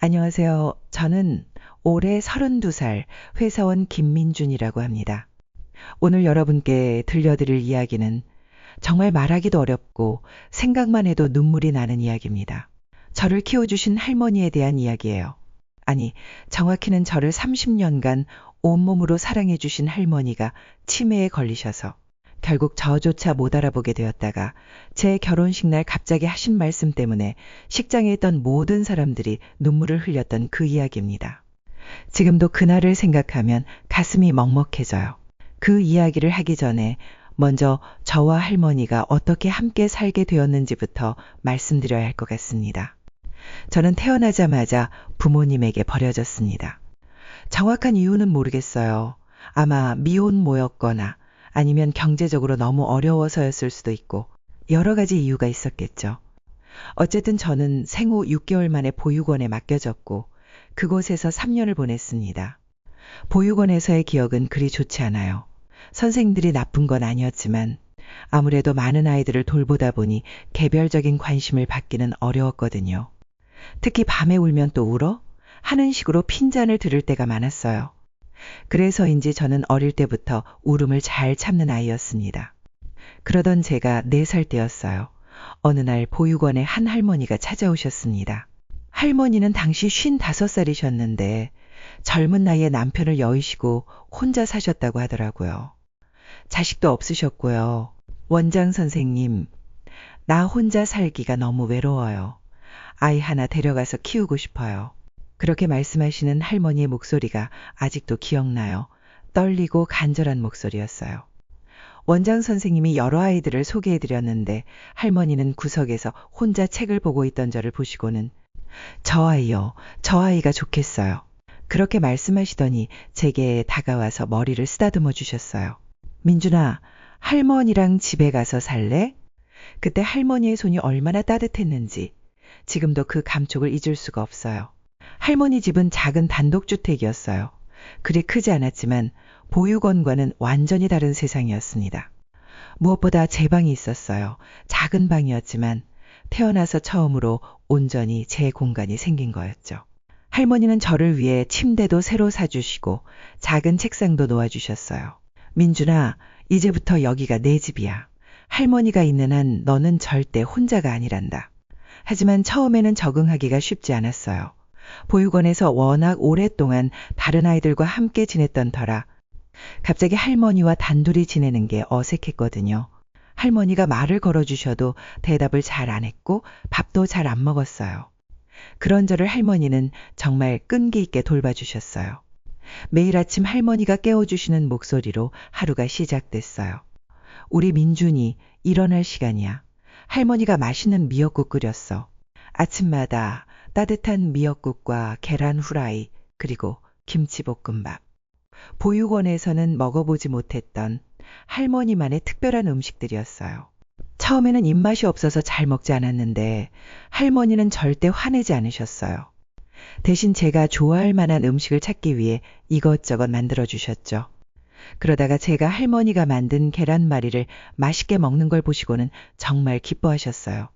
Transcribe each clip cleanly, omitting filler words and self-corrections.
안녕하세요. 저는 올해 32살 회사원 김민준이라고 합니다. 오늘 여러분께 들려드릴 이야기는 정말 말하기도 어렵고 생각만 해도 눈물이 나는 이야기입니다. 저를 키워주신 할머니에 대한 이야기예요. 아니, 정확히는 저를 30년간 온몸으로 사랑해주신 할머니가 치매에 걸리셔서 결국 저조차 못 알아보게 되었다가 제 결혼식 날 갑자기 하신 말씀 때문에 식장에 있던 모든 사람들이 눈물을 흘렸던 그 이야기입니다. 지금도 그날을 생각하면 가슴이 먹먹해져요. 그 이야기를 하기 전에 먼저 저와 할머니가 어떻게 함께 살게 되었는지부터 말씀드려야 할 것 같습니다. 저는 태어나자마자 부모님에게 버려졌습니다. 정확한 이유는 모르겠어요. 아마 미혼모였거나 아니면 경제적으로 너무 어려워서였을 수도 있고 여러 가지 이유가 있었겠죠. 어쨌든 저는 생후 6개월 만에 보육원에 맡겨졌고 그곳에서 3년을 보냈습니다. 보육원에서의 기억은 그리 좋지 않아요. 선생님들이 나쁜 건 아니었지만 아무래도 많은 아이들을 돌보다 보니 개별적인 관심을 받기는 어려웠거든요. 특히 밤에 울면 또 울어? 하는 식으로 핀잔을 들을 때가 많았어요. 그래서인지 저는 어릴 때부터 울음을 잘 참는 아이였습니다. 그러던 제가 4살 때였어요. 어느 날 보육원에 한 할머니가 찾아오셨습니다. 할머니는 당시 55살이셨는데 젊은 나이에 남편을 여의시고 혼자 사셨다고 하더라고요. 자식도 없으셨고요. 원장 선생님, 나 혼자 살기가 너무 외로워요. 아이 하나 데려가서 키우고 싶어요. 그렇게 말씀하시는 할머니의 목소리가 아직도 기억나요. 떨리고 간절한 목소리였어요. 원장 선생님이 여러 아이들을 소개해드렸는데 할머니는 구석에서 혼자 책을 보고 있던 저를 보시고는 저 아이요, 저 아이가 좋겠어요. 그렇게 말씀하시더니 제게 다가와서 머리를 쓰다듬어 주셨어요. 민준아, 할머니랑 집에 가서 살래? 그때 할머니의 손이 얼마나 따뜻했는지 지금도 그 감촉을 잊을 수가 없어요. 할머니 집은 작은 단독주택이었어요. 그리 크지 않았지만 보육원과는 완전히 다른 세상이었습니다. 무엇보다 제 방이 있었어요. 작은 방이었지만 태어나서 처음으로 온전히 제 공간이 생긴 거였죠. 할머니는 저를 위해 침대도 새로 사주시고 작은 책상도 놓아주셨어요. 민준아, 이제부터 여기가 내 집이야. 할머니가 있는 한 너는 절대 혼자가 아니란다. 하지만 처음에는 적응하기가 쉽지 않았어요. 보육원에서 워낙 오랫동안 다른 아이들과 함께 지냈던 터라 갑자기 할머니와 단둘이 지내는 게 어색했거든요. 할머니가 말을 걸어주셔도 대답을 잘 안 했고 밥도 잘 안 먹었어요. 그런 저를 할머니는 정말 끈기 있게 돌봐주셨어요. 매일 아침 할머니가 깨워주시는 목소리로 하루가 시작됐어요. 우리 민준이 일어날 시간이야. 할머니가 맛있는 미역국 끓였어. 아침마다 따뜻한 미역국과 계란 후라이 그리고 김치볶음밥. 보육원에서는 먹어보지 못했던 할머니만의 특별한 음식들이었어요. 처음에는 입맛이 없어서 잘 먹지 않았는데 할머니는 절대 화내지 않으셨어요. 대신 제가 좋아할 만한 음식을 찾기 위해 이것저것 만들어주셨죠. 그러다가 제가 할머니가 만든 계란말이를 맛있게 먹는 걸 보시고는 정말 기뻐하셨어요.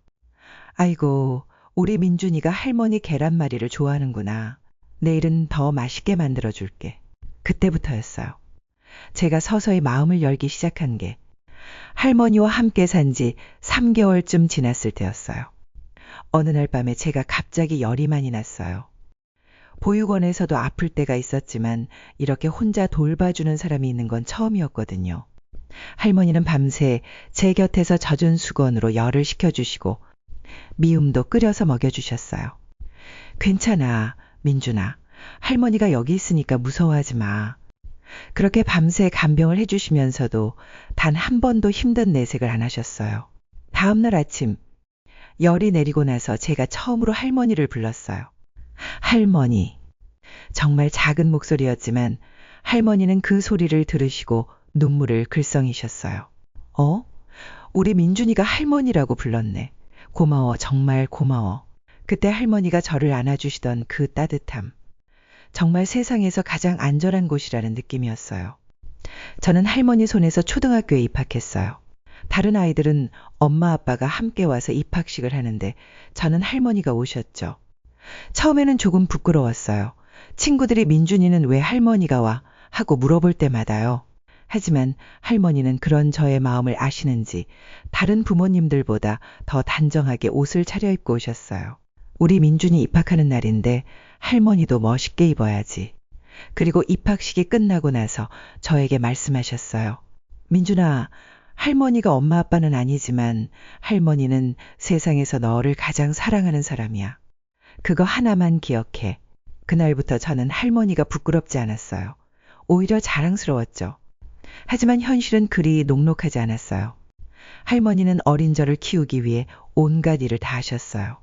아이고, 우리 민준이가 할머니 계란말이를 좋아하는구나. 내일은 더 맛있게 만들어줄게. 그때부터였어요. 제가 서서히 마음을 열기 시작한 게 할머니와 함께 산 지 3개월쯤 지났을 때였어요. 어느 날 밤에 제가 갑자기 열이 많이 났어요. 보육원에서도 아플 때가 있었지만 이렇게 혼자 돌봐주는 사람이 있는 건 처음이었거든요. 할머니는 밤새 제 곁에서 젖은 수건으로 열을 식혀주시고 미음도 끓여서 먹여주셨어요. 괜찮아, 민준아. 할머니가 여기 있으니까 무서워하지 마. 그렇게 밤새 간병을 해주시면서도 단 한 번도 힘든 내색을 안 하셨어요. 다음날 아침 열이 내리고 나서 제가 처음으로 할머니를 불렀어요. 할머니. 정말 작은 목소리였지만 할머니는 그 소리를 들으시고 눈물을 글썽이셨어요. 우리 민준이가 할머니라고 불렀네. 고마워, 정말 고마워. 그때 할머니가 저를 안아주시던 그 따뜻함. 정말 세상에서 가장 안전한 곳이라는 느낌이었어요. 저는 할머니 손에서 초등학교에 입학했어요. 다른 아이들은 엄마 아빠가 함께 와서 입학식을 하는데 저는 할머니가 오셨죠. 처음에는 조금 부끄러웠어요. 친구들이 민준이는 왜 할머니가 와? 하고 물어볼 때마다요. 하지만 할머니는 그런 저의 마음을 아시는지 다른 부모님들보다 더 단정하게 옷을 차려입고 오셨어요. 우리 민준이 입학하는 날인데 할머니도 멋있게 입어야지. 그리고 입학식이 끝나고 나서 저에게 말씀하셨어요. 민준아, 할머니가 엄마 아빠는 아니지만 할머니는 세상에서 너를 가장 사랑하는 사람이야. 그거 하나만 기억해. 그날부터 저는 할머니가 부끄럽지 않았어요. 오히려 자랑스러웠죠. 하지만 현실은 그리 녹록하지 않았어요. 할머니는 어린 저를 키우기 위해 온갖 일을 다 하셨어요.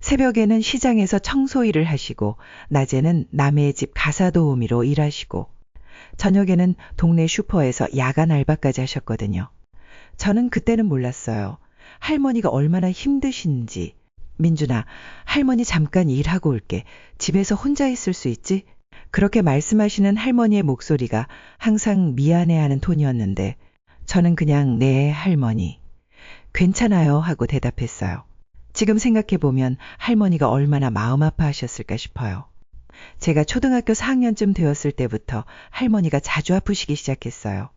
새벽에는 시장에서 청소 일을 하시고 낮에는 남의 집 가사 도우미로 일하시고 저녁에는 동네 슈퍼에서 야간 알바까지 하셨거든요. 저는 그때는 몰랐어요. 할머니가 얼마나 힘드신지. 민준아, 할머니 잠깐 일하고 올게. 집에서 혼자 있을 수 있지? 그렇게 말씀하시는 할머니의 목소리가 항상 미안해하는 톤이었는데 저는 그냥 네, 할머니. 괜찮아요 하고 대답했어요. 지금 생각해보면 할머니가 얼마나 마음 아파하셨을까 싶어요. 제가 초등학교 4학년쯤 되었을 때부터 할머니가 자주 아프시기 시작했어요.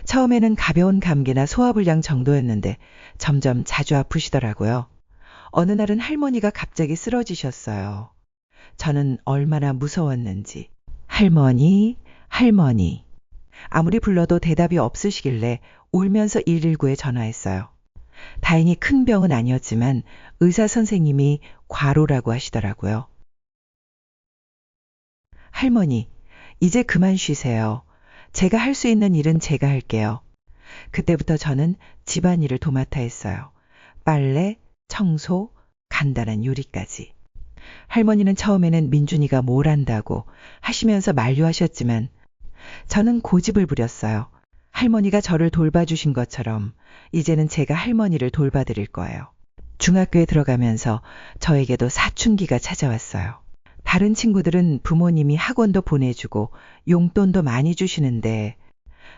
처음에는 가벼운 감기나 소화불량 정도였는데 점점 자주 아프시더라고요. 어느 날은 할머니가 갑자기 쓰러지셨어요. 저는 얼마나 무서웠는지. 할머니, 할머니. 아무리 불러도 대답이 없으시길래 울면서 119에 전화했어요. 다행히 큰 병은 아니었지만 의사 선생님이 과로라고 하시더라고요. 할머니, 이제 그만 쉬세요. 제가 할 수 있는 일은 제가 할게요. 그때부터 저는 집안일을 도맡아 했어요. 빨래, 청소, 간단한 요리까지. 할머니는 처음에는 민준이가 뭘 한다고 하시면서 만류하셨지만 저는 고집을 부렸어요. 할머니가 저를 돌봐주신 것처럼 이제는 제가 할머니를 돌봐드릴 거예요. 중학교에 들어가면서 저에게도 사춘기가 찾아왔어요. 다른 친구들은 부모님이 학원도 보내주고 용돈도 많이 주시는데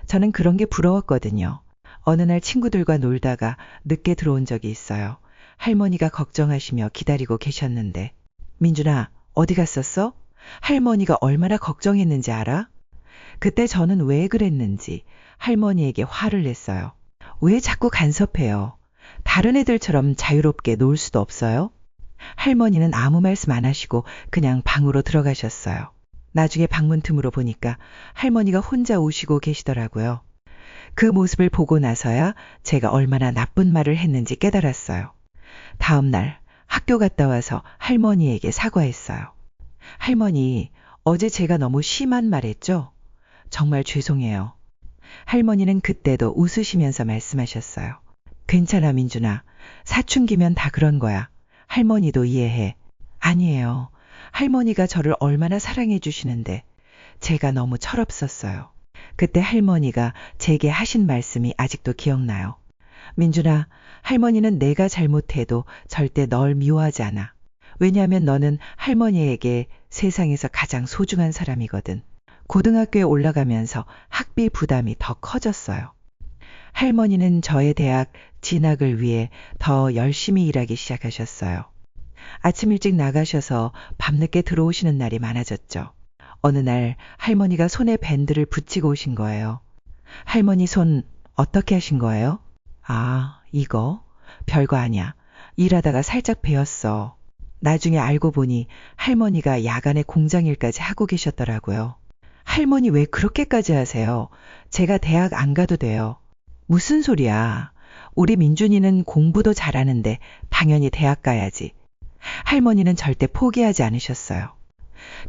저는 그런 게 부러웠거든요. 어느 날 친구들과 놀다가 늦게 들어온 적이 있어요. 할머니가 걱정하시며 기다리고 계셨는데 민준아, 어디 갔었어? 할머니가 얼마나 걱정했는지 알아? 그때 저는 왜 그랬는지 할머니에게 화를 냈어요. 왜 자꾸 간섭해요? 다른 애들처럼 자유롭게 놀 수도 없어요? 할머니는 아무 말씀 안 하시고 그냥 방으로 들어가셨어요. 나중에 방문 틈으로 보니까 할머니가 혼자 오시고 계시더라고요. 그 모습을 보고 나서야 제가 얼마나 나쁜 말을 했는지 깨달았어요. 다음 날 학교 갔다 와서 할머니에게 사과했어요. 할머니, 어제 제가 너무 심한 말 했죠? 정말 죄송해요. 할머니는 그때도 웃으시면서 말씀하셨어요. 괜찮아, 민준아. 사춘기면 다 그런 거야. 할머니도 이해해. 아니에요. 할머니가 저를 얼마나 사랑해 주시는데 제가 너무 철없었어요. 그때 할머니가 제게 하신 말씀이 아직도 기억나요. 민준아, 할머니는 내가 잘못해도 절대 널 미워하지 않아. 왜냐하면 너는 할머니에게 세상에서 가장 소중한 사람이거든. 고등학교에 올라가면서 학비 부담이 더 커졌어요. 할머니는 저의 대학 진학을 위해 더 열심히 일하기 시작하셨어요. 아침 일찍 나가셔서 밤늦게 들어오시는 날이 많아졌죠. 어느 날 할머니가 손에 밴드를 붙이고 오신 거예요. 할머니 손 어떻게 하신 거예요? 아, 이거? 별거 아니야. 일하다가 살짝 베었어. 나중에 알고 보니 할머니가 야간에 공장일까지 하고 계셨더라고요. 할머니 왜 그렇게까지 하세요? 제가 대학 안 가도 돼요. 무슨 소리야. 우리 민준이는 공부도 잘하는데 당연히 대학 가야지. 할머니는 절대 포기하지 않으셨어요.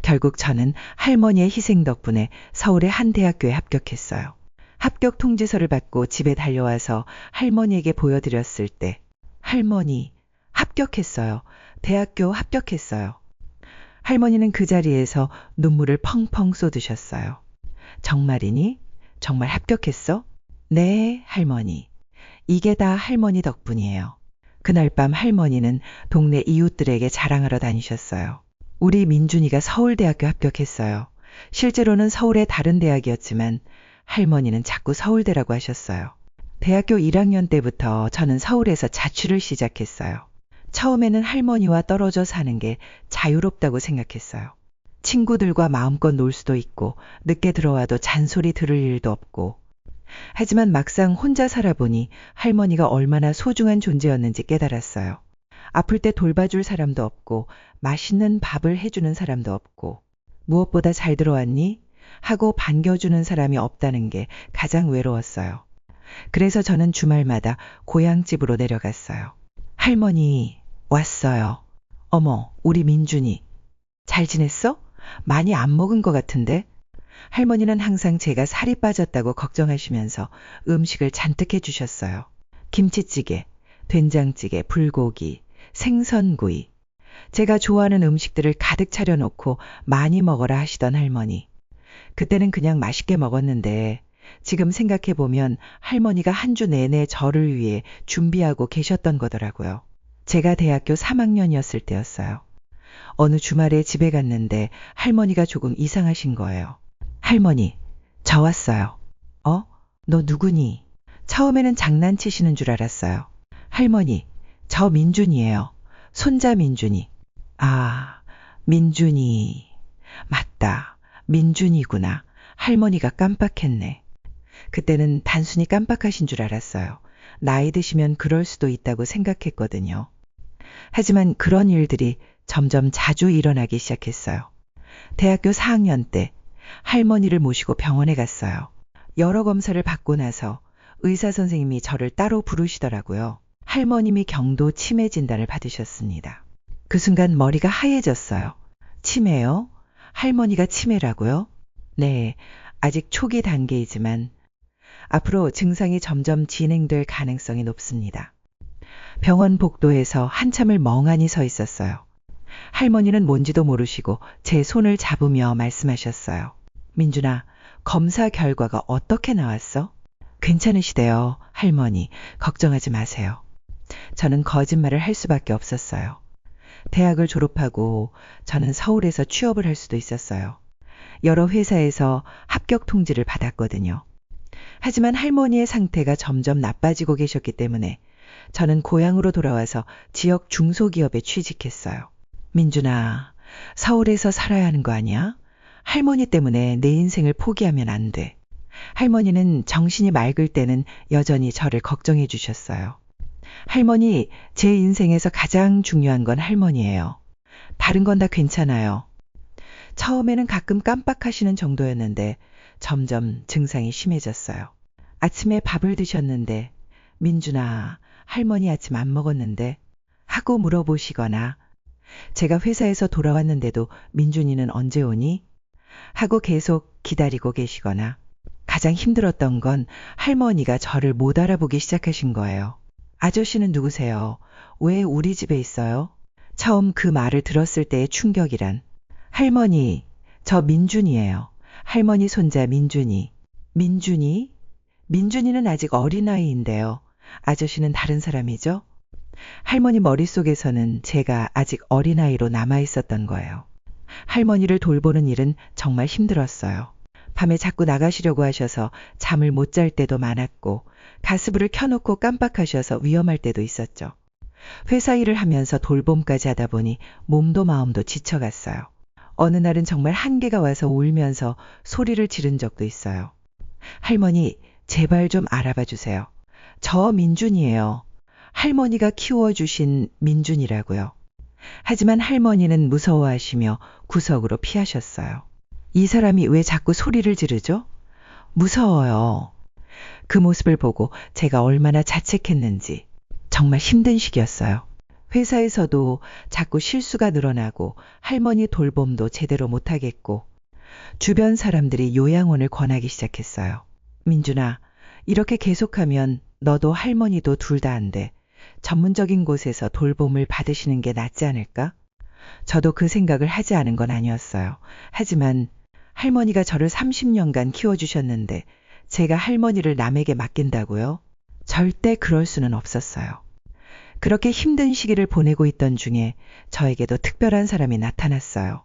결국 저는 할머니의 희생 덕분에 서울의 한 대학교에 합격했어요. 합격 통지서를 받고 집에 달려와서 할머니에게 보여드렸을 때 할머니, 합격했어요. 대학교 합격했어요. 할머니는 그 자리에서 눈물을 펑펑 쏟으셨어요. 정말이니? 정말 합격했어? 네, 할머니. 이게 다 할머니 덕분이에요. 그날 밤 할머니는 동네 이웃들에게 자랑하러 다니셨어요. 우리 민준이가 서울대학교 합격했어요. 실제로는 서울의 다른 대학이었지만 할머니는 자꾸 서울대라고 하셨어요. 대학교 1학년 때부터 저는 서울에서 자취를 시작했어요. 처음에는 할머니와 떨어져 사는 게 자유롭다고 생각했어요. 친구들과 마음껏 놀 수도 있고 늦게 들어와도 잔소리 들을 일도 없고. 하지만 막상 혼자 살아보니 할머니가 얼마나 소중한 존재였는지 깨달았어요. 아플 때 돌봐줄 사람도 없고 맛있는 밥을 해주는 사람도 없고 무엇보다 잘 들어왔니? 하고 반겨주는 사람이 없다는 게 가장 외로웠어요. 그래서 저는 주말마다 고향집으로 내려갔어요. 할머니 왔어요. 어머, 우리 민준이. 잘 지냈어? 많이 안 먹은 것 같은데? 할머니는 항상 제가 살이 빠졌다고 걱정하시면서 음식을 잔뜩 해주셨어요. 김치찌개, 된장찌개, 불고기, 생선구이. 제가 좋아하는 음식들을 가득 차려놓고 많이 먹어라 하시던 할머니. 그때는 그냥 맛있게 먹었는데 지금 생각해보면 할머니가 한 주 내내 저를 위해 준비하고 계셨던 거더라고요. 제가 대학교 3학년이었을 때였어요. 어느 주말에 집에 갔는데 할머니가 조금 이상하신 거예요. 할머니, 저 왔어요. 어? 너 누구니? 처음에는 장난치시는 줄 알았어요. 할머니, 저 민준이에요. 손자 민준이. 아, 민준이. 맞다. 민준이구나. 할머니가 깜빡했네. 그때는 단순히 깜빡하신 줄 알았어요. 나이 드시면 그럴 수도 있다고 생각했거든요. 하지만 그런 일들이 점점 자주 일어나기 시작했어요. 대학교 4학년 때 할머니를 모시고 병원에 갔어요. 여러 검사를 받고 나서 의사 선생님이 저를 따로 부르시더라고요. 할머님이 경도 치매 진단을 받으셨습니다. 그 순간 머리가 하얘졌어요. 치매요? 할머니가 치매라고요? 네, 아직 초기 단계이지만 앞으로 증상이 점점 진행될 가능성이 높습니다. 병원 복도에서 한참을 멍하니 서 있었어요. 할머니는 뭔지도 모르시고 제 손을 잡으며 말씀하셨어요. 민준아, 검사 결과가 어떻게 나왔어? 괜찮으시대요, 할머니. 걱정하지 마세요. 저는 거짓말을 할 수밖에 없었어요. 대학을 졸업하고 저는 서울에서 취업을 할 수도 있었어요. 여러 회사에서 합격 통지를 받았거든요. 하지만 할머니의 상태가 점점 나빠지고 계셨기 때문에 저는 고향으로 돌아와서 지역 중소기업에 취직했어요. 민준아, 서울에서 살아야 하는 거 아니야? 할머니 때문에 내 인생을 포기하면 안 돼. 할머니는 정신이 맑을 때는 여전히 저를 걱정해 주셨어요. 할머니, 제 인생에서 가장 중요한 건 할머니예요. 다른 건 다 괜찮아요. 처음에는 가끔 깜빡하시는 정도였는데 점점 증상이 심해졌어요. 아침에 밥을 드셨는데 민준아, 할머니 아침 안 먹었는데 하고 물어보시거나 제가 회사에서 돌아왔는데도 민준이는 언제 오니? 하고 계속 기다리고 계시거나 가장 힘들었던 건 할머니가 저를 못 알아보기 시작하신 거예요. 아저씨는 누구세요? 왜 우리 집에 있어요? 처음 그 말을 들었을 때의 충격이란 할머니, 저 민준이에요. 할머니 손자 민준이. 민준이? 민준이는 아직 어린아이인데요. 아저씨는 다른 사람이죠? 할머니 머릿속에서는 제가 아직 어린아이로 남아있었던 거예요. 할머니를 돌보는 일은 정말 힘들었어요. 밤에 자꾸 나가시려고 하셔서 잠을 못 잘 때도 많았고 가스불을 켜놓고 깜빡하셔서 위험할 때도 있었죠. 회사 일을 하면서 돌봄까지 하다 보니 몸도 마음도 지쳐갔어요. 어느 날은 정말 한계가 와서 울면서 소리를 지른 적도 있어요. 할머니, 제발 좀 알아봐 주세요. 저 민준이에요. 할머니가 키워주신 민준이라고요. 하지만 할머니는 무서워하시며 구석으로 피하셨어요. 이 사람이 왜 자꾸 소리를 지르죠? 무서워요. 그 모습을 보고 제가 얼마나 자책했는지 정말 힘든 시기였어요. 회사에서도 자꾸 실수가 늘어나고 할머니 돌봄도 제대로 못하겠고 주변 사람들이 요양원을 권하기 시작했어요. 민준아, 이렇게 계속하면 너도 할머니도 둘 다 안 돼. 전문적인 곳에서 돌봄을 받으시는 게 낫지 않을까? 저도 그 생각을 하지 않은 건 아니었어요. 하지만 할머니가 저를 30년간 키워주셨는데 제가 할머니를 남에게 맡긴다고요? 절대 그럴 수는 없었어요. 그렇게 힘든 시기를 보내고 있던 중에 저에게도 특별한 사람이 나타났어요.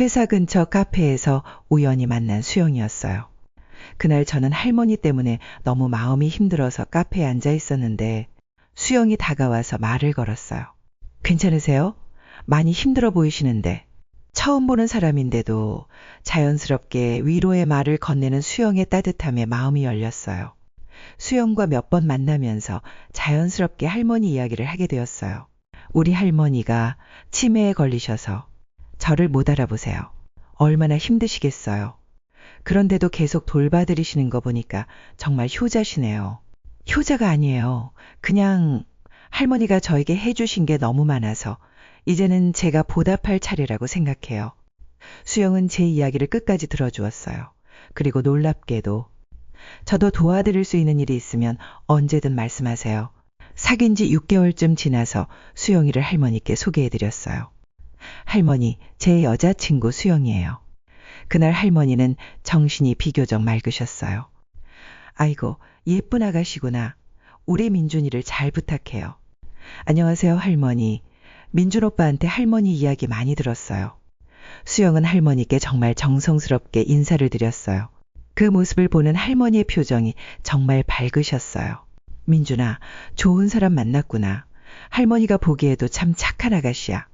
회사 근처 카페에서 우연히 만난 수영이었어요. 그날 저는 할머니 때문에 너무 마음이 힘들어서 카페에 앉아 있었는데 수영이 다가와서 말을 걸었어요. 괜찮으세요? 많이 힘들어 보이시는데. 처음 보는 사람인데도 자연스럽게 위로의 말을 건네는 수영의 따뜻함에 마음이 열렸어요. 수영과 몇 번 만나면서 자연스럽게 할머니 이야기를 하게 되었어요. 우리 할머니가 치매에 걸리셔서 저를 못 알아보세요. 얼마나 힘드시겠어요. 그런데도 계속 돌봐드리시는 거 보니까 정말 효자시네요. 효자가 아니에요. 그냥 할머니가 저에게 해주신 게 너무 많아서 이제는 제가 보답할 차례라고 생각해요. 수영은 제 이야기를 끝까지 들어주었어요. 그리고 놀랍게도 저도 도와드릴 수 있는 일이 있으면 언제든 말씀하세요. 사귄 지 6개월쯤 지나서 수영이를 할머니께 소개해드렸어요. 할머니, 제 여자친구 수영이에요. 그날 할머니는 정신이 비교적 맑으셨어요. 아이고, 예쁜 아가씨구나. 우리 민준이를 잘 부탁해요. 안녕하세요, 할머니. 민준 오빠한테 할머니 이야기 많이 들었어요. 수영은 할머니께 정말 정성스럽게 인사를 드렸어요. 그 모습을 보는 할머니의 표정이 정말 밝으셨어요. 민준아, 좋은 사람 만났구나. 할머니가 보기에도 참 착한 아가씨야.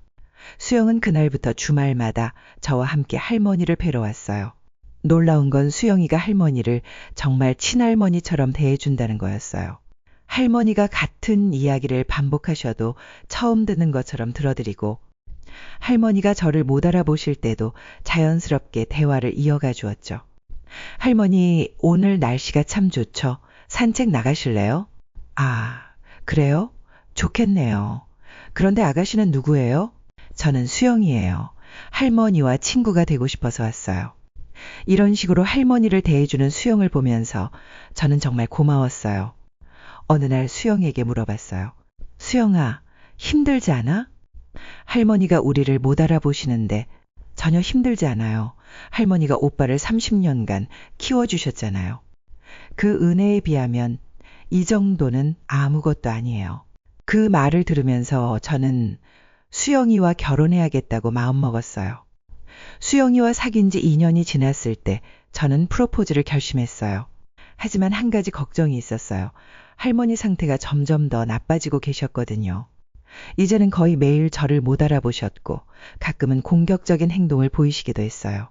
수영은 그날부터 주말마다 저와 함께 할머니를 뵈러 왔어요. 놀라운 건 수영이가 할머니를 정말 친할머니처럼 대해준다는 거였어요. 할머니가 같은 이야기를 반복하셔도 처음 듣는 것처럼 들어드리고 할머니가 저를 못 알아보실 때도 자연스럽게 대화를 이어가 주었죠. 할머니, 오늘 날씨가 참 좋죠? 산책 나가실래요? 아, 그래요? 좋겠네요. 그런데 아가씨는 누구예요? 저는 수영이에요. 할머니와 친구가 되고 싶어서 왔어요. 이런 식으로 할머니를 대해주는 수영을 보면서 저는 정말 고마웠어요. 어느 날 수영에게 물어봤어요. 수영아, 힘들지 않아? 할머니가 우리를 못 알아보시는데 전혀 힘들지 않아요. 할머니가 오빠를 30년간 키워주셨잖아요. 그 은혜에 비하면 이 정도는 아무것도 아니에요. 그 말을 들으면서 저는 수영이와 결혼해야겠다고 마음먹었어요. 수영이와 사귄 지 2년이 지났을 때 저는 프로포즈를 결심했어요. 하지만 한 가지 걱정이 있었어요. 할머니 상태가 점점 더 나빠지고 계셨거든요. 이제는 거의 매일 저를 못 알아보셨고 가끔은 공격적인 행동을 보이시기도 했어요.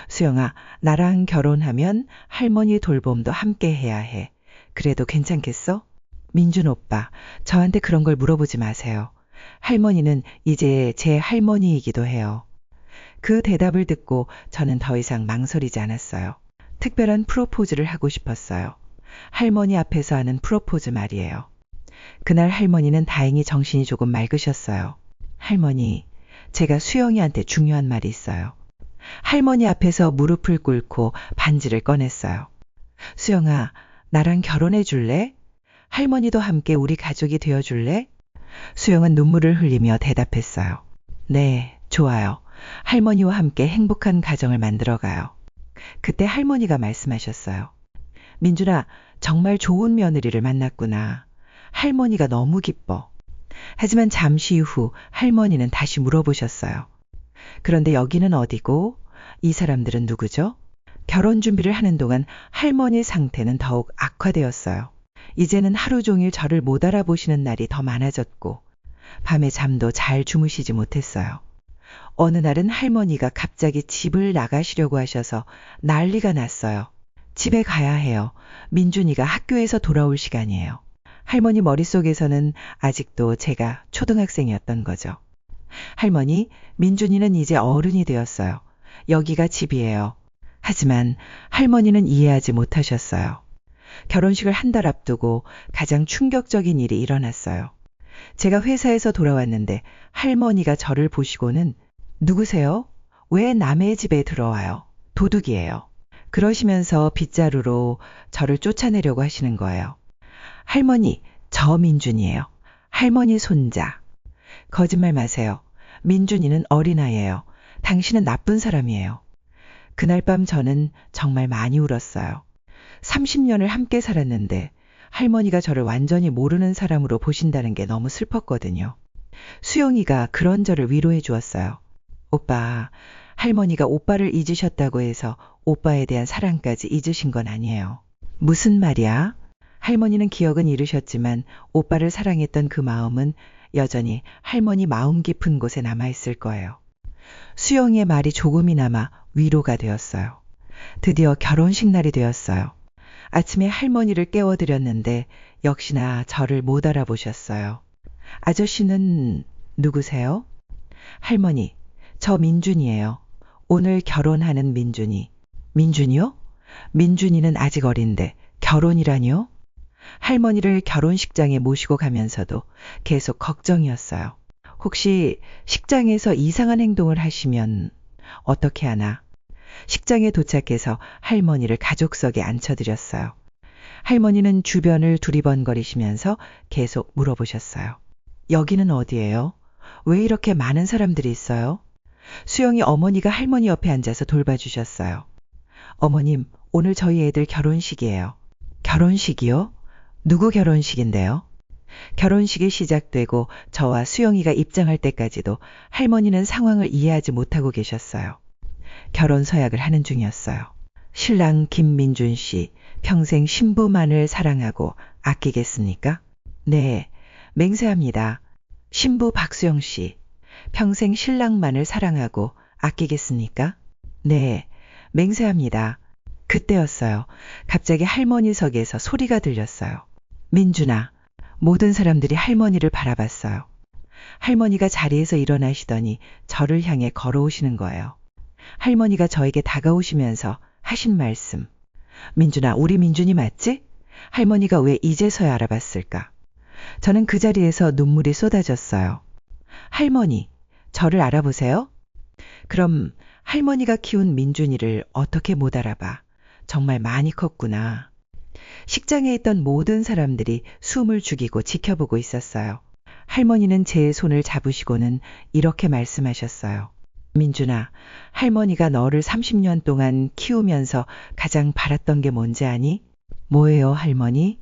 수영아, 나랑 결혼하면 할머니 돌봄도 함께 해야 해. 그래도 괜찮겠어? 민준 오빠, 저한테 그런 걸 물어보지 마세요. 할머니는 이제 제 할머니이기도 해요. 그 대답을 듣고 저는 더 이상 망설이지 않았어요. 특별한 프로포즈를 하고 싶었어요. 할머니 앞에서 하는 프로포즈 말이에요. 그날 할머니는 다행히 정신이 조금 맑으셨어요. 할머니, 제가 수영이한테 중요한 말이 있어요. 할머니 앞에서 무릎을 꿇고 반지를 꺼냈어요. 수영아, 나랑 결혼해 줄래? 할머니도 함께 우리 가족이 되어 줄래? 수영은 눈물을 흘리며 대답했어요. 네, 좋아요. 할머니와 함께 행복한 가정을 만들어가요. 그때 할머니가 말씀하셨어요. 민준아, 정말 좋은 며느리를 만났구나. 할머니가 너무 기뻐. 하지만 잠시 후 할머니는 다시 물어보셨어요. 그런데 여기는 어디고 이 사람들은 누구죠? 결혼 준비를 하는 동안 할머니 상태는 더욱 악화되었어요. 이제는 하루 종일 저를 못 알아보시는 날이 더 많아졌고 밤에 잠도 잘 주무시지 못했어요. 어느 날은 할머니가 갑자기 집을 나가시려고 하셔서 난리가 났어요. 집에 가야 해요. 민준이가 학교에서 돌아올 시간이에요. 할머니 머릿속에서는 아직도 제가 초등학생이었던 거죠. 할머니, 민준이는 이제 어른이 되었어요. 여기가 집이에요. 하지만 할머니는 이해하지 못하셨어요. 결혼식을 한 달 앞두고 가장 충격적인 일이 일어났어요. 제가 회사에서 돌아왔는데 할머니가 저를 보시고는 누구세요? 왜 남의 집에 들어와요? 도둑이에요. 그러시면서 빗자루로 저를 쫓아내려고 하시는 거예요. 할머니, 저 민준이에요. 할머니 손자. 거짓말 마세요. 민준이는 어린아이예요. 당신은 나쁜 사람이에요. 그날 밤 저는 정말 많이 울었어요. 30년을 함께 살았는데 할머니가 저를 완전히 모르는 사람으로 보신다는 게 너무 슬펐거든요. 수영이가 그런 저를 위로해 주었어요. 오빠, 할머니가 오빠를 잊으셨다고 해서 오빠에 대한 사랑까지 잊으신 건 아니에요. 무슨 말이야? 할머니는 기억은 잃으셨지만 오빠를 사랑했던 그 마음은 여전히 할머니 마음 깊은 곳에 남아있을 거예요. 수영이의 말이 조금이나마 위로가 되었어요. 드디어 결혼식 날이 되었어요. 아침에 할머니를 깨워드렸는데 역시나 저를 못 알아보셨어요. 아저씨는 누구세요? 할머니, 저 민준이에요. 오늘 결혼하는 민준이. 민준이요? 민준이는 아직 어린데 결혼이라니요? 할머니를 결혼식장에 모시고 가면서도 계속 걱정이었어요. 혹시 식장에서 이상한 행동을 하시면 어떻게 하나? 식장에 도착해서 할머니를 가족석에 앉혀드렸어요. 할머니는 주변을 두리번거리시면서 계속 물어보셨어요. 여기는 어디예요? 왜 이렇게 많은 사람들이 있어요? 수영이 어머니가 할머니 옆에 앉아서 돌봐주셨어요. 어머님, 오늘 저희 애들 결혼식이에요. 결혼식이요? 누구 결혼식인데요? 결혼식이 시작되고 저와 수영이가 입장할 때까지도 할머니는 상황을 이해하지 못하고 계셨어요. 결혼 서약을 하는 중이었어요. 신랑 김민준 씨, 평생 신부만을 사랑하고 아끼겠습니까? 네, 맹세합니다. 신부 박수영 씨, 평생 신랑만을 사랑하고 아끼겠습니까? 네, 맹세합니다. 그때였어요. 갑자기 할머니석에서 소리가 들렸어요. 민준아. 모든 사람들이 할머니를 바라봤어요. 할머니가 자리에서 일어나시더니 저를 향해 걸어오시는 거예요. 할머니가 저에게 다가오시면서 하신 말씀. 민준아, 우리 민준이 맞지? 할머니가 왜 이제서야 알아봤을까? 저는 그 자리에서 눈물이 쏟아졌어요. 할머니, 저를 알아보세요? 그럼 할머니가 키운 민준이를 어떻게 못 알아봐? 정말 많이 컸구나. 식장에 있던 모든 사람들이 숨을 죽이고 지켜보고 있었어요. 할머니는 제 손을 잡으시고는 이렇게 말씀하셨어요. 민준아, 할머니가 너를 30년 동안 키우면서 가장 바랐던 게 뭔지 아니? 뭐예요, 할머니?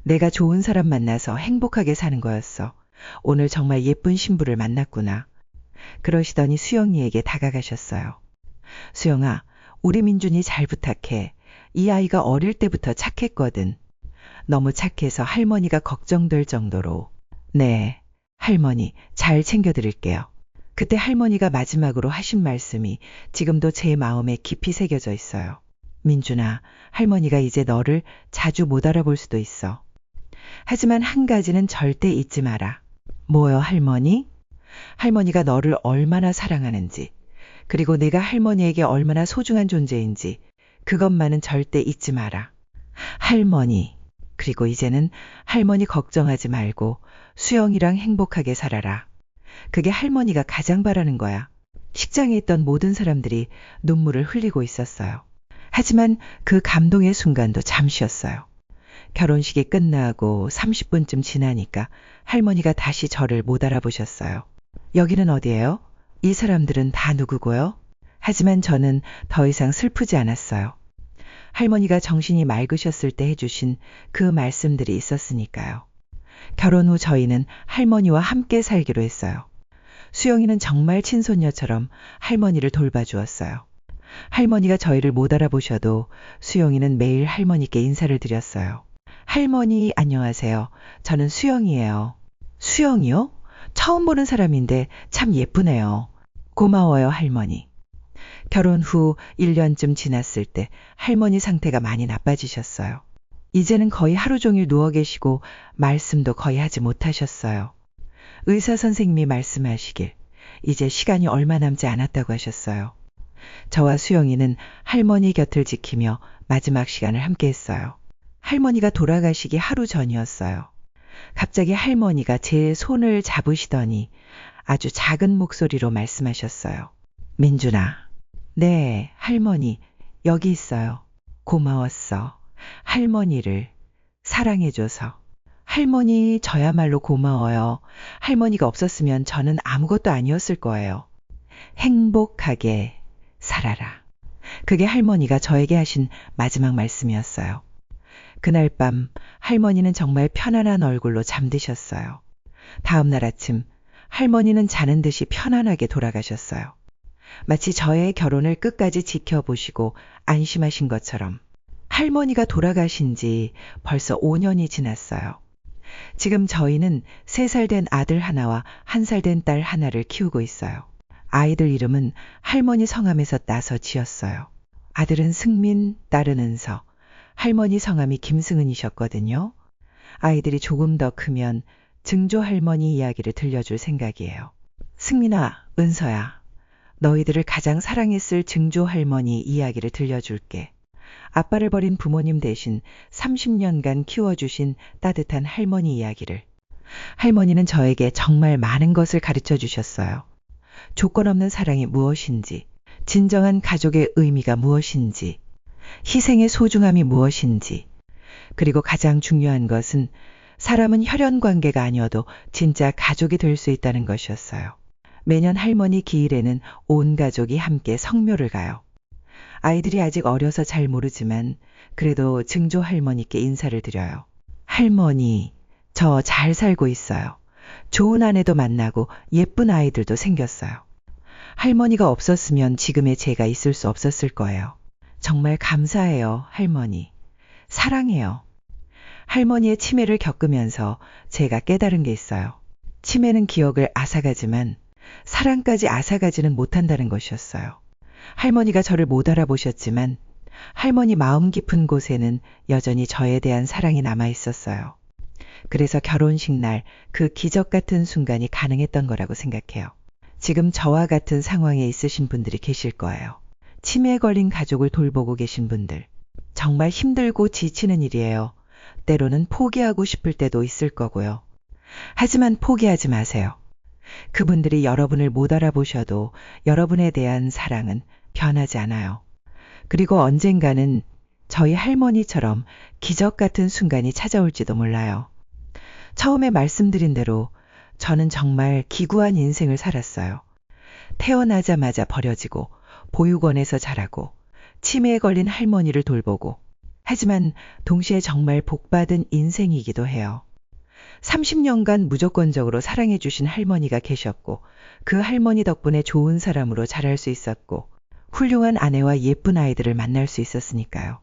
내가 좋은 사람 만나서 행복하게 사는 거였어. 오늘 정말 예쁜 신부를 만났구나. 그러시더니 수영이에게 다가가셨어요. 수영아, 우리 민준이 잘 부탁해. 이 아이가 어릴 때부터 착했거든. 너무 착해서 할머니가 걱정될 정도로. 네, 할머니 잘 챙겨드릴게요. 그때 할머니가 마지막으로 하신 말씀이 지금도 제 마음에 깊이 새겨져 있어요. 민준아, 할머니가 이제 너를 자주 못 알아볼 수도 있어. 하지만 한 가지는 절대 잊지 마라. 뭐요, 할머니? 할머니가 너를 얼마나 사랑하는지, 그리고 내가 할머니에게 얼마나 소중한 존재인지 그것만은 절대 잊지 마라. 할머니, 그리고 이제는 할머니 걱정하지 말고 수영이랑 행복하게 살아라. 그게 할머니가 가장 바라는 거야. 식장에 있던 모든 사람들이 눈물을 흘리고 있었어요. 하지만 그 감동의 순간도 잠시였어요. 결혼식이 끝나고 30분쯤 지나니까 할머니가 다시 저를 못 알아보셨어요. 여기는 어디예요? 이 사람들은 다 누구고요? 하지만 저는 더 이상 슬프지 않았어요. 할머니가 정신이 맑으셨을 때 해주신 그 말씀들이 있었으니까요. 결혼 후 저희는 할머니와 함께 살기로 했어요. 수영이는 정말 친손녀처럼 할머니를 돌봐주었어요. 할머니가 저희를 못 알아보셔도 수영이는 매일 할머니께 인사를 드렸어요. 할머니 안녕하세요. 저는 수영이에요. 수영이요? 처음 보는 사람인데 참 예쁘네요. 고마워요, 할머니. 결혼 후 1년쯤 지났을 때 할머니 상태가 많이 나빠지셨어요. 이제는 거의 하루 종일 누워 계시고 말씀도 거의 하지 못하셨어요. 의사 선생님이 말씀하시길 이제 시간이 얼마 남지 않았다고 하셨어요. 저와 수영이는 할머니 곁을 지키며 마지막 시간을 함께 했어요. 할머니가 돌아가시기 하루 전이었어요. 갑자기 할머니가 제 손을 잡으시더니 아주 작은 목소리로 말씀하셨어요. 민준아. 네, 할머니, 여기 있어요. 고마웠어. 할머니를 사랑해줘서. 할머니, 저야말로 고마워요. 할머니가 없었으면 저는 아무것도 아니었을 거예요. 행복하게 살아라. 그게 할머니가 저에게 하신 마지막 말씀이었어요. 그날 밤 할머니는 정말 편안한 얼굴로 잠드셨어요. 다음 날 아침 할머니는 자는 듯이 편안하게 돌아가셨어요. 마치 저의 결혼을 끝까지 지켜보시고 안심하신 것처럼. 할머니가 돌아가신 지 벌써 5년이 지났어요. 지금 저희는 3살 된 아들 하나와 1살 된 딸 하나를 키우고 있어요. 아이들 이름은 할머니 성함에서 따서 지었어요. 아들은 승민, 딸은 은서. 할머니 성함이 김승은이셨거든요. 아이들이 조금 더 크면 증조 할머니 이야기를 들려줄 생각이에요. 승민아, 은서야. 너희들을 가장 사랑했을 증조 할머니 이야기를 들려줄게. 아빠를 버린 부모님 대신 30년간 키워주신 따뜻한 할머니 이야기를. 할머니는 저에게 정말 많은 것을 가르쳐 주셨어요. 조건 없는 사랑이 무엇인지, 진정한 가족의 의미가 무엇인지, 희생의 소중함이 무엇인지, 그리고 가장 중요한 것은 사람은 혈연 관계가 아니어도 진짜 가족이 될 수 있다는 것이었어요. 매년 할머니 기일에는 온 가족이 함께 성묘를 가요. 아이들이 아직 어려서 잘 모르지만 그래도 증조 할머니께 인사를 드려요. 할머니, 저 잘 살고 있어요. 좋은 아내도 만나고 예쁜 아이들도 생겼어요. 할머니가 없었으면 지금의 제가 있을 수 없었을 거예요. 정말 감사해요, 할머니. 사랑해요. 할머니의 치매를 겪으면서 제가 깨달은 게 있어요. 치매는 기억을 앗아가지만 사랑까지 앗아가지는 못한다는 것이었어요. 할머니가 저를 못 알아보셨지만 할머니 마음 깊은 곳에는 여전히 저에 대한 사랑이 남아 있었어요. 그래서 결혼식 날 그 기적 같은 순간이 가능했던 거라고 생각해요. 지금 저와 같은 상황에 있으신 분들이 계실 거예요. 치매에 걸린 가족을 돌보고 계신 분들. 정말 힘들고 지치는 일이에요. 때로는 포기하고 싶을 때도 있을 거고요. 하지만 포기하지 마세요. 그분들이 여러분을 못 알아보셔도 여러분에 대한 사랑은 변하지 않아요. 그리고 언젠가는 저희 할머니처럼 기적 같은 순간이 찾아올지도 몰라요. 처음에 말씀드린 대로 저는 정말 기구한 인생을 살았어요. 태어나자마자 버려지고 보육원에서 자라고 치매에 걸린 할머니를 돌보고 하지만 동시에 정말 복받은 인생이기도 해요. 30년간 무조건적으로 사랑해 주신 할머니가 계셨고 그 할머니 덕분에 좋은 사람으로 자랄 수 있었고 훌륭한 아내와 예쁜 아이들을 만날 수 있었으니까요.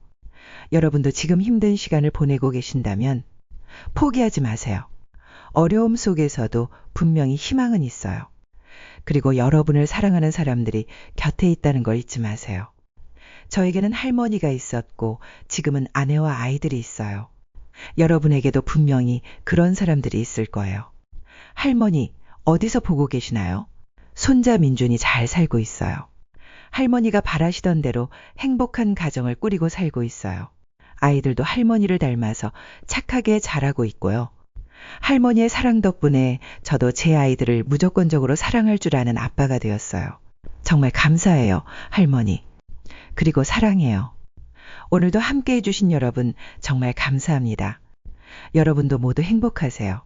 여러분도 지금 힘든 시간을 보내고 계신다면 포기하지 마세요. 어려움 속에서도 분명히 희망은 있어요. 그리고 여러분을 사랑하는 사람들이 곁에 있다는 걸 잊지 마세요. 저에게는 할머니가 있었고 지금은 아내와 아이들이 있어요. 여러분에게도 분명히 그런 사람들이 있을 거예요. 할머니, 어디서 보고 계시나요? 손자 민준이 잘 살고 있어요. 할머니가 바라시던 대로 행복한 가정을 꾸리고 살고 있어요. 아이들도 할머니를 닮아서 착하게 자라고 있고요. 할머니의 사랑 덕분에 저도 제 아이들을 무조건적으로 사랑할 줄 아는 아빠가 되었어요. 정말 감사해요, 할머니. 그리고 사랑해요. 오늘도 함께 해주신 여러분 정말 감사합니다. 여러분도 모두 행복하세요.